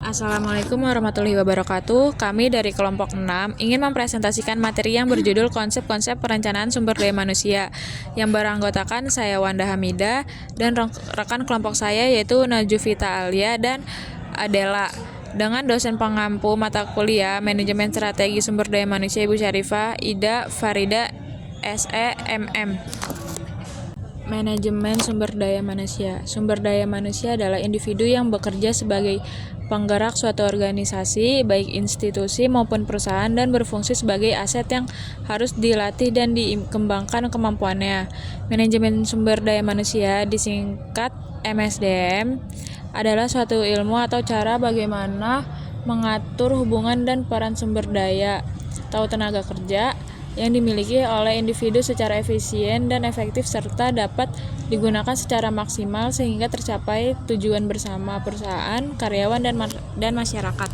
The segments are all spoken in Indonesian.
Assalamualaikum warahmatullahi wabarakatuh. Kami dari kelompok 6 ingin mempresentasikan materi yang berjudul Konsep-konsep Perencanaan Sumber Daya Manusia yang beranggotakan saya Wanda Hamidah dan rekan kelompok saya yaitu Najufita Alia dan Adela dengan dosen pengampu mata kuliah Manajemen Strategi Sumber Daya Manusia Ibu Syarifah Ida Farida SEMM. Manajemen sumber daya manusia. Sumber daya manusia adalah individu yang bekerja sebagai penggerak suatu organisasi, baik institusi maupun perusahaan, dan berfungsi sebagai aset yang harus dilatih dan dikembangkan kemampuannya. Manajemen sumber daya manusia, disingkat MSDM, adalah suatu ilmu atau cara bagaimana mengatur hubungan dan peran sumber daya atau tenaga kerja yang dimiliki oleh individu secara efisien dan efektif serta dapat digunakan secara maksimal sehingga tercapai tujuan bersama perusahaan, karyawan, dan masyarakat.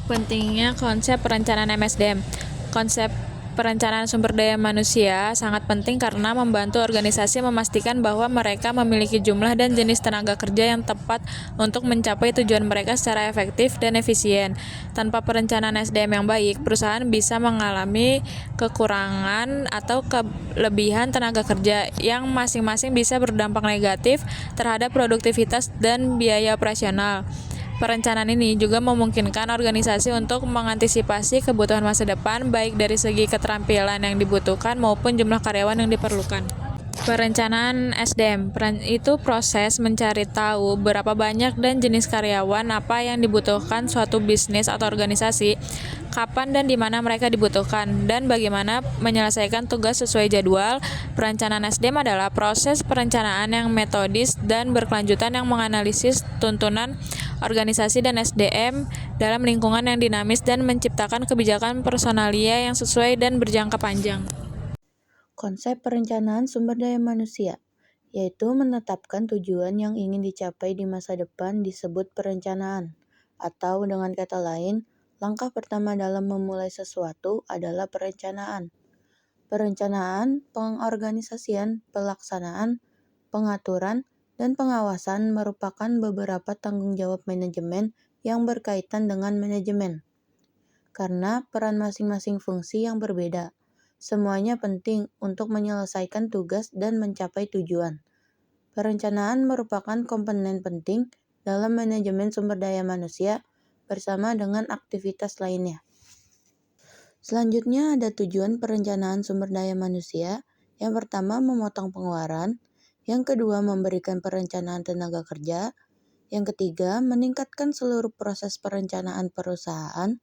Pentingnya konsep perencanaan MSDM. Konsep perencanaan sumber daya manusia sangat penting karena membantu organisasi memastikan bahwa mereka memiliki jumlah dan jenis tenaga kerja yang tepat untuk mencapai tujuan mereka secara efektif dan efisien. Tanpa perencanaan SDM yang baik, perusahaan bisa mengalami kekurangan atau kelebihan tenaga kerja yang masing-masing bisa berdampak negatif terhadap produktivitas dan biaya operasional. Perencanaan ini juga memungkinkan organisasi untuk mengantisipasi kebutuhan masa depan baik dari segi keterampilan yang dibutuhkan maupun jumlah karyawan yang diperlukan. Perencanaan SDM itu proses mencari tahu berapa banyak dan jenis karyawan apa yang dibutuhkan suatu bisnis atau organisasi, kapan dan di mana mereka dibutuhkan, dan bagaimana menyelesaikan tugas sesuai jadwal. Perencanaan SDM adalah proses perencanaan yang metodis dan berkelanjutan yang menganalisis tuntunan organisasi dan SDM dalam lingkungan yang dinamis dan menciptakan kebijakan personalia yang sesuai dan berjangka panjang. Konsep perencanaan sumber daya manusia, yaitu menetapkan tujuan yang ingin dicapai di masa depan disebut perencanaan, atau dengan kata lain, langkah pertama dalam memulai sesuatu adalah perencanaan. Perencanaan, pengorganisasian, pelaksanaan, pengaturan, dan pengawasan merupakan beberapa tanggung jawab manajemen yang berkaitan dengan manajemen. Karena peran masing-masing fungsi yang berbeda, semuanya penting untuk menyelesaikan tugas dan mencapai tujuan. Perencanaan merupakan komponen penting dalam manajemen sumber daya manusia bersama dengan aktivitas lainnya. Selanjutnya ada tujuan perencanaan sumber daya manusia. Yang pertama, memotong pengeluaran. Yang kedua, memberikan perencanaan tenaga kerja. Yang ketiga, meningkatkan seluruh proses perencanaan perusahaan.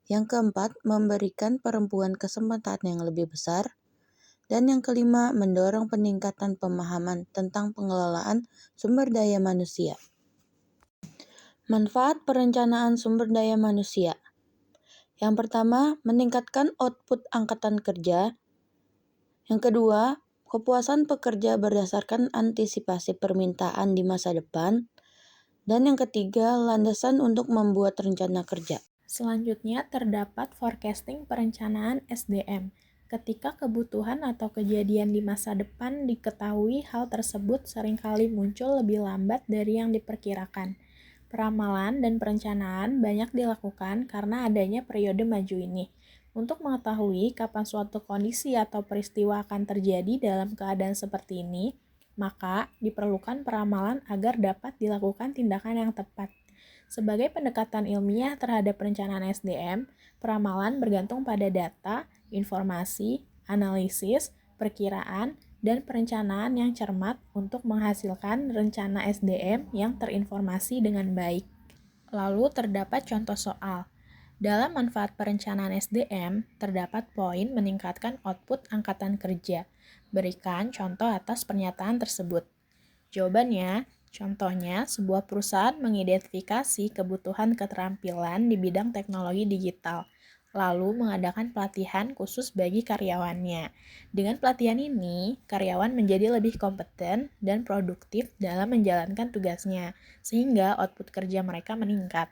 Yang keempat, memberikan perempuan kesempatan yang lebih besar. Dan yang kelima, mendorong peningkatan pemahaman tentang pengelolaan sumber daya manusia. Manfaat perencanaan sumber daya manusia. Yang pertama, meningkatkan output angkatan kerja. Yang kedua, kepuasan pekerja berdasarkan antisipasi permintaan di masa depan. Dan yang ketiga, landasan untuk membuat rencana kerja. Selanjutnya terdapat forecasting perencanaan SDM. Ketika kebutuhan atau kejadian di masa depan diketahui, hal tersebut seringkali muncul lebih lambat dari yang diperkirakan. Peramalan dan perencanaan banyak dilakukan karena adanya periode maju ini. Untuk mengetahui kapan suatu kondisi atau peristiwa akan terjadi dalam keadaan seperti ini, maka diperlukan peramalan agar dapat dilakukan tindakan yang tepat. Sebagai pendekatan ilmiah terhadap perencanaan SDM, peramalan bergantung pada data, informasi, analisis, perkiraan, dan perencanaan yang cermat untuk menghasilkan rencana SDM yang terinformasi dengan baik. Lalu terdapat contoh soal. Dalam manfaat perencanaan SDM, terdapat poin meningkatkan output angkatan kerja. Berikan contoh atas pernyataan tersebut. Jawabannya, contohnya, sebuah perusahaan mengidentifikasi kebutuhan keterampilan di bidang teknologi digital, lalu mengadakan pelatihan khusus bagi karyawannya. Dengan pelatihan ini, karyawan menjadi lebih kompeten dan produktif dalam menjalankan tugasnya, sehingga output kerja mereka meningkat.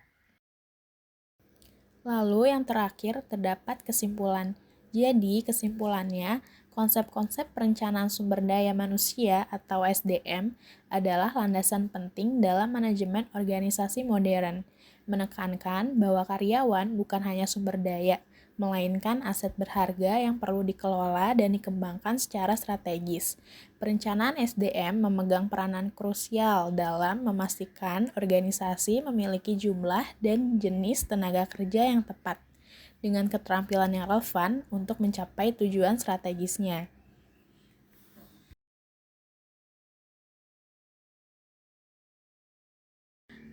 Lalu yang terakhir, terdapat kesimpulan. Jadi, kesimpulannya, konsep-konsep perencanaan sumber daya manusia atau SDM adalah landasan penting dalam manajemen organisasi modern. menekankan bahwa karyawan bukan hanya sumber daya, melainkan aset berharga yang perlu dikelola dan dikembangkan secara strategis. Perencanaan SDM memegang peranan krusial dalam memastikan organisasi memiliki jumlah dan jenis tenaga kerja yang tepat, dengan keterampilan yang relevan untuk mencapai tujuan strategisnya.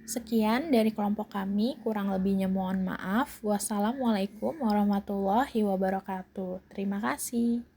Sekian dari kelompok kami, kurang lebihnya mohon maaf. Wassalamualaikum warahmatullahi wabarakatuh. Terima kasih.